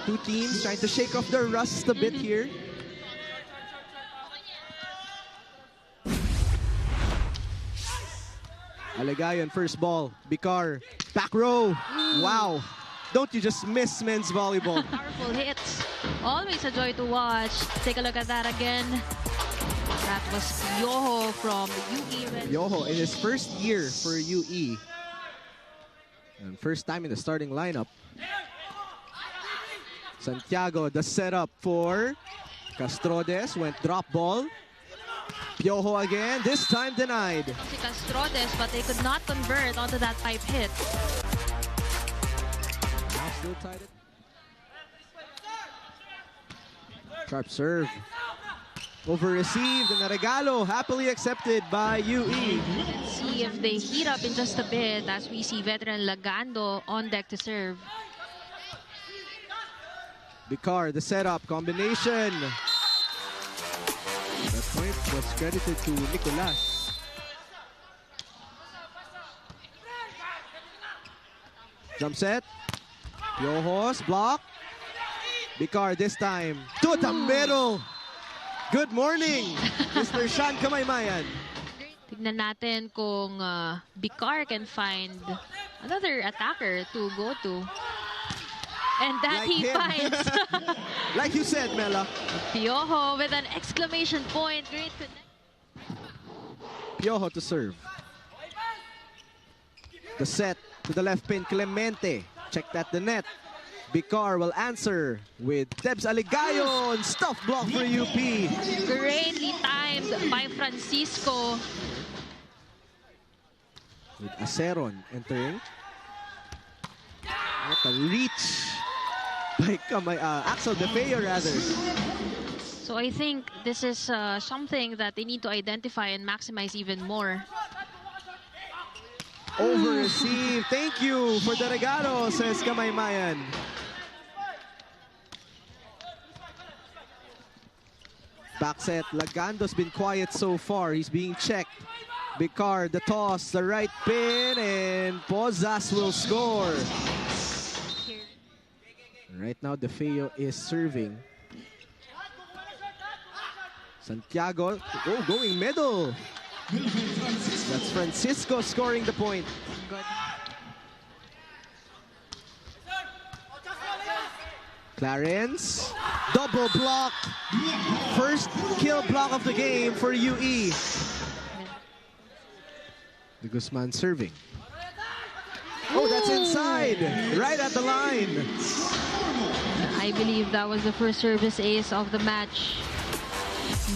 Two teams trying to shake off their rust a bit here. Aligayon, first ball. Bicar, back row. Wow. Don't you just miss men's volleyball. Powerful hits. Always a joy to watch. Take a look at that again. That was Piojo from UE. Piojo in his first year for UE. And first time in the starting lineup. Santiago, the setup for Castrodes. Went drop ball. Piojo again, this time denied. Si Castrodes, but they could not convert onto that pipe hit. Now still tied it. Sharp serve. Over received and a regalo happily accepted by UE. Let's see if they heat up in just a bit as we see veteran Lagando on deck to serve. Bicar, the setup, combination. That point was credited to Nicolas. Jump set. Piojos, block. Bicar this time to the middle. Good morning, Mr. Sean Kamaymayan. Tignan natin kung Bicar can find another attacker to go to. And that Like he him. finds. Like you said, Mela. Piojo with an exclamation point. Great connect. Piojo to serve. The set to the left pin, Clemente. Checked at the net. Bicar will answer with Debs Aligayon. Stuff block for UP. Greatly timed by Francisco. With Aceron entering. What a reach by Axel De Feo rather. So I think this is something that they need to identify and maximize even more. Over receive. Thank you for the regalo, says Kamaymayan. Back set. Lagando's been quiet so far. He's being checked. Bicar, the toss, the right pin, and Pozas will score. Right now, De Feo is serving. Santiago, oh, going middle. That's Francisco scoring the point. Good. Clarence, double block. First kill block of the game for UE. De Guzman serving. Oh, that's inside, right at the line. I believe that was the first service ace of the match.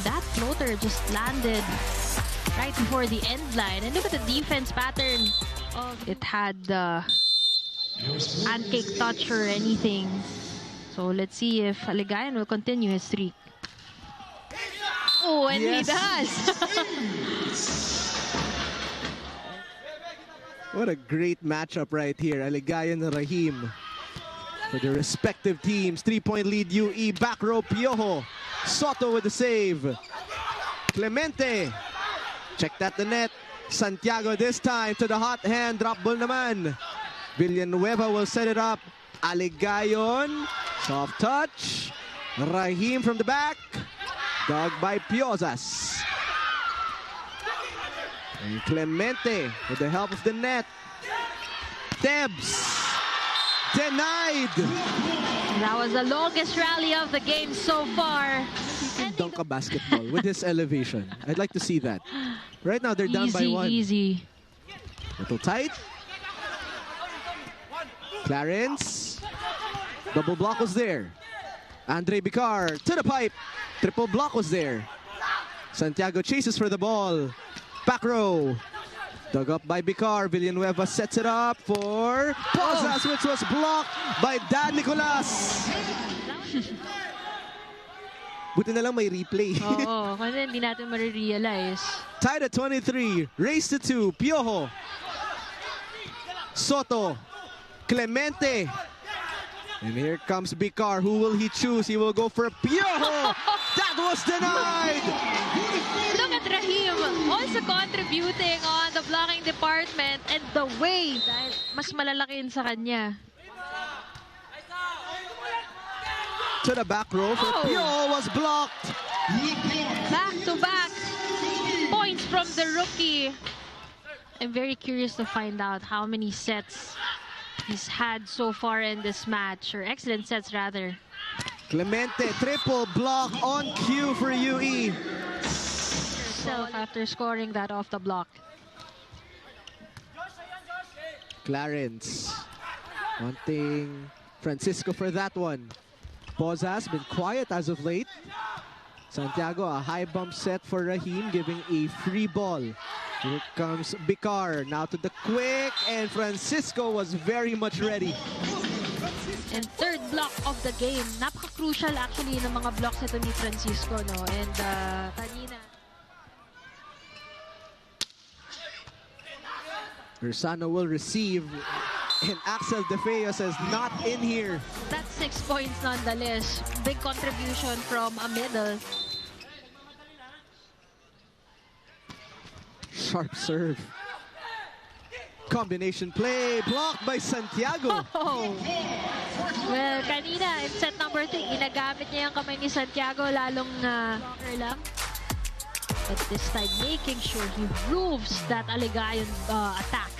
That floater just landed right before the end line. And look at the defense pattern. It had the pancake touch or anything. So let's see if Aligayon will continue his streak. Oh, and Yes. he does. What a great matchup right here. Aligayon and Rahim for the respective teams. 3-point lead UE. Back row Piojo. Soto with the save. Clemente. Checked at the net. Santiago this time to the hot hand. Drop ball naman. Villanueva will set it up. Aligayon. Soft touch. Rahim from the back. Dug by Piozas. And Clemente with the help of the net. Debs. Denied. That was the longest rally of the game so far. He can dunk a basketball with his elevation. I'd like to see that. Right now, they're down by one. Easy. Little tight. Clarence. Double block was there. Andre Bicar to the pipe. Triple block was there. Santiago chases for the ball. Back row. Dug up by Bicar. Villanueva sets it up for Pozas, which was blocked by Dan Nicolas. Buti na lang may replay. Oo, kasi hindi natin marirealize. Tied at 23. Race to 2. Piojo. Soto. Clemente. And here comes Bicar. Who will he choose? He will go for Piojo. That was denied. Look at Rahim also contributing on the blocking department and the way dahil mas malalaki yun sa kanya. To the back row for Pio, was blocked. Back-to-back points from the rookie. I'm very curious to find out how many sets he's had so far in this match, or excellent sets rather. Clemente, triple block on cue for UE. After scoring that off the block. Clarence wanting Francisco for that one. Poza has been quiet as of late. Santiago, a high bump set for Rahim, giving a free ball. Here comes Bicar, now to the quick, and Francisco was very much ready. And third block of the game. Napaka-crucial actually ng mga blocks ito ni Francisco, no? And kanina. Bersano will receive, and Axel De Feo says not in here. That's 6 points nonetheless. Big contribution from a middle. Sharp serve. Combination play, blocked by Santiago. Oh. Well, kanina in set number 3, ginagamit niya yung kamay ni Santiago, lalong blocker lang. But this time, making sure he roofs that Aligayon attack.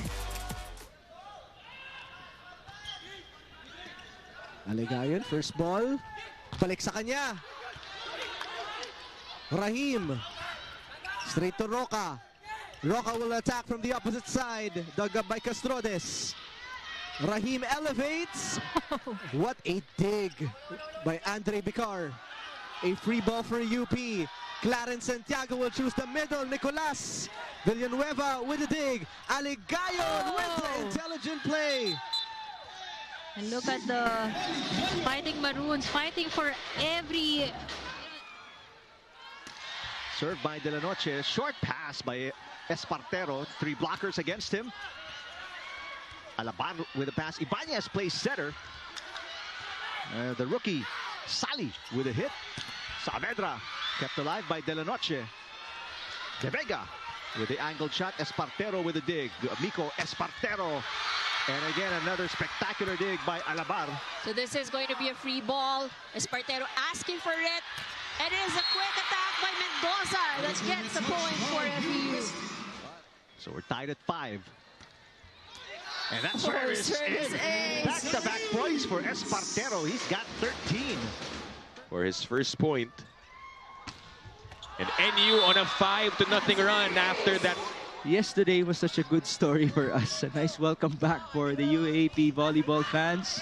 Aligayon, first ball. Balik sa kanya. Rahim. Straight to Roca. Roca will attack from the opposite side. Dug up by Castrodes. Rahim elevates. What a dig by Andre Bicar. A free ball for UP. Clarence Santiago will choose the middle. Nicolas Villanueva with a dig. Aligayon with the intelligent play. And look at the Fighting Maroons fighting for every... Served by De La Noche. Short pass by Espartero. 3 blockers against him. Alaban with a pass. Ibanez plays setter. The rookie, Sally with a hit. Saavedra kept alive by De La Noche. De Vega with the angled shot. Espartero with a dig. Miko Espartero. And again, another spectacular dig by Alabar. So this is going to be a free ball. Espartero asking for it. And it is a quick attack by Mendoza that gets a point for FEU. So we're tied at 5. And that service is back-to-back points for Espartero. He's got 13. For his first point. And NU on a 5-0 run after that. Yesterday was such a good story for us. A nice welcome back for the UAP volleyball fans.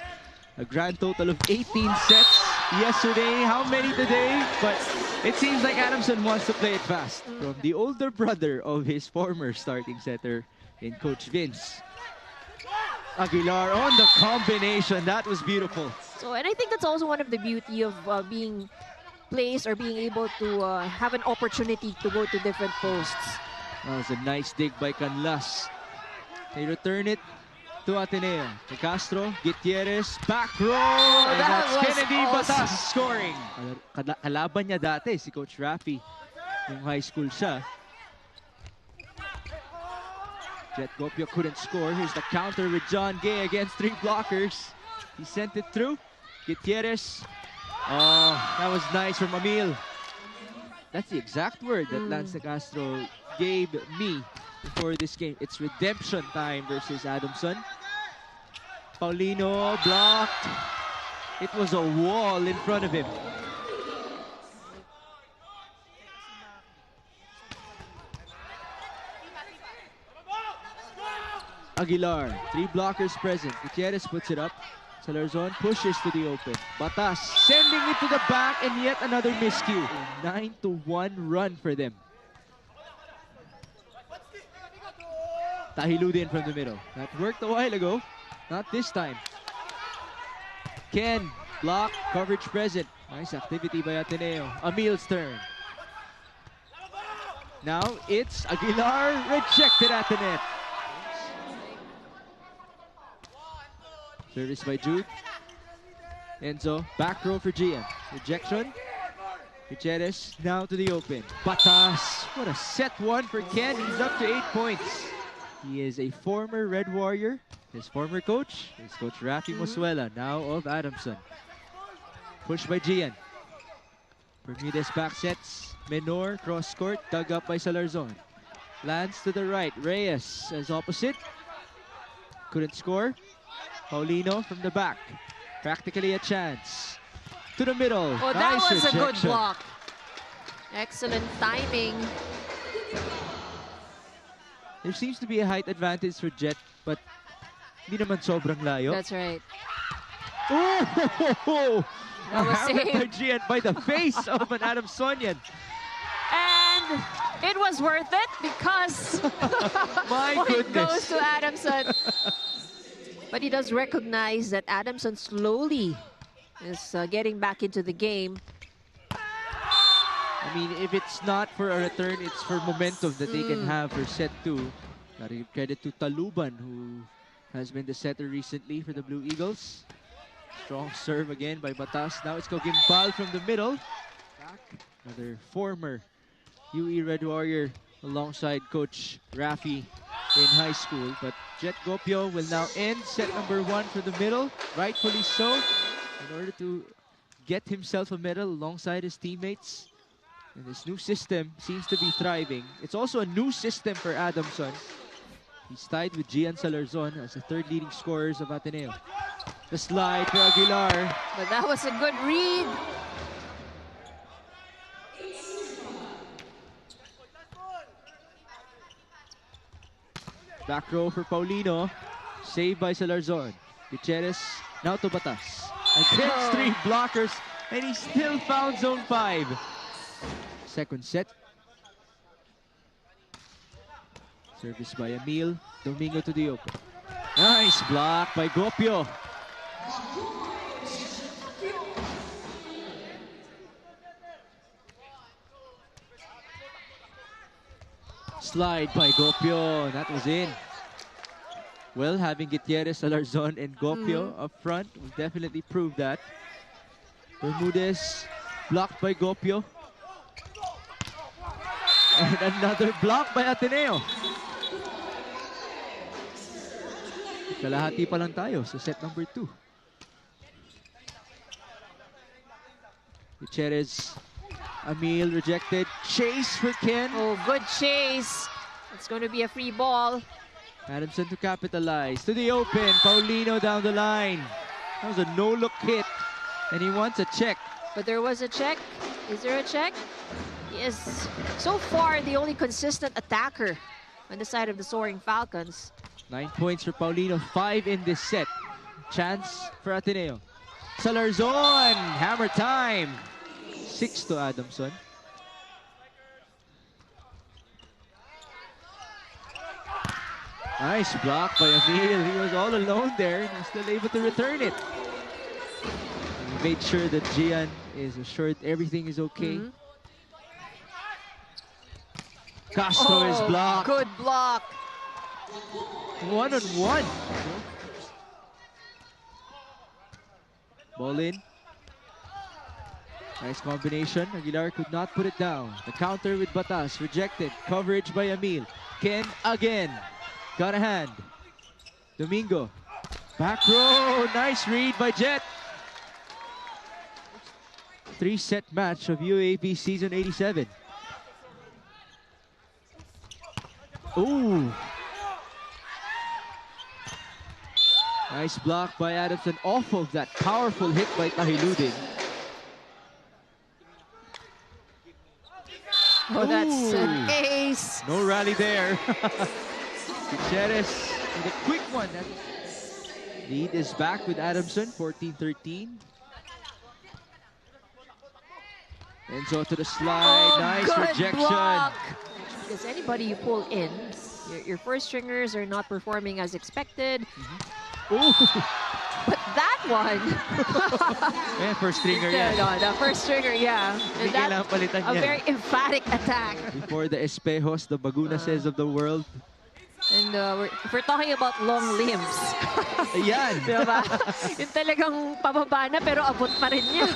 A grand total of 18 sets yesterday. How many today? But it seems like Adamson wants to play it fast. From the older brother of his former starting setter in Coach Vince. Aguilar on the combination. That was beautiful. So, and I think that's also one of the beauty of being placed or being able to have an opportunity to go to different posts. That was a nice dig by Canlas. They return it to Ateneo. To Castro, Gutierrez, back row, and that's Kennedy Batas scoring. Kalaban niya dati si Coach Rafi. Yung high school siya. Jet Gopio couldn't score. Here's the counter with John Gay against 3 blockers. He sent it through. Gutierrez. Oh, that was nice from Emil. That's the exact word that Lance Castro gave me before this game. It's redemption time versus Adamson. Paulino blocked. It was a wall in front of him. Aguilar, 3 blockers present. Gutierrez puts it up. Salarzon pushes to the open. Batas sending it to the back, and yet another miscue. A 9-1 run for them. Tahiludin from the middle. That worked a while ago. Not this time. Ken, block, coverage present. Nice activity by Ateneo. Emil's turn. Now it's Aguilar, rejected at the net. Service by Jude. Enzo, back row for GM. Rejection. Gutierrez now to the open. Batas. What a set one for Ken. He's up to 8 points. He is a former Red Warrior. His former coach is Coach Rafi Mosuela, now of Adamson. Pushed by Gian. Bermudez back sets. Menor, cross court, dug up by Salarzon. Lands to the right. Reyes as opposite. Couldn't score. Paulino from the back. Practically a chance. To the middle. Oh, that Nice was a good rejection. block. Excellent timing. There seems to be a height advantage for Jet, but hindi naman sobrang layo. That's right. Oh! That was Hammered by saved. Gian by the face of an Adamsonian. And it was worth it because My point goodness. goes to Adamson. But he does recognize that Adamson slowly is getting back into the game. I mean, if it's not for a return, it's for momentum that they can have for set 2. Gotta give credit to Taluban, who has been the setter recently for the Blue Eagles. Strong serve again by Batas. Now it's Coguimbal from the middle. Back. Another former UE Red Warrior alongside Coach Rafi in high school. But Jet Gopio will now end set number 1 for the middle. Rightfully so. In order to get himself a medal alongside his teammates. And this new system seems to be thriving. It's also a new system for Adamson. He's tied with Gian Salarzon as the third leading scorers of Ateneo. The slide for Aguilar. But that was a good read. Back row for Paulino. Saved by Salarzon. Gutierrez now to Batas. Against 3 blockers, and he still found zone 5. Second set. Service by Emil. Domingo to the open. Nice block by Gopio. Slide by Gopio. That was in. Well, having Gutierrez, Salarzon, and Gopio up front will definitely prove that. Bermudez blocked by Gopio. And another block by Ateneo. Kalahati pa lang tayo sa set number 2. Gutierrez, Emil rejected. Chase for Ken. Oh, good chase. It's going to be a free ball. Adamson to capitalize. To the open. Paulino down the line. That was a no-look hit. And he wants a check. But there was a check. Is there a check? Yes. So far, the only consistent attacker on the side of the Soaring Falcons. 9 points for Paulino. 5 in this set. Chance for Ateneo. Salarzon. Hammer time. 6 to Adamson. Nice block by Emil. He was all alone there and was still able to return it. He made sure that Gian is assured everything is okay. Castro is blocked. Good block. 1-on-1. Ball in. Nice combination. Aguilar could not put it down. The counter with Batas. Rejected. Coverage by Emil. Ken again. Got a hand. Domingo. Back row. Nice read by Jet. 3-set match of UAAP Season 87. Ooh. Nice block by Adamson off of that powerful hit by Tahiludin. Oh, that's an ace. No rally there. Gutierrez with a quick one. That lead is back with Adamson, 14-13. Enzo to the slide. Oh, nice good rejection. block. Because anybody you pull in, your first stringers are not performing as expected. Ooh. But that one, Eh, first stringer yan. no, the first stringer, yeah. Hindi And that, kailangan palitan a yan. very emphatic attack. Before the Espejos, the Bagunases of the world. And if we're talking about long limbs, Ayan. diba? Yung talagang pababa na pero abot pa rin niya.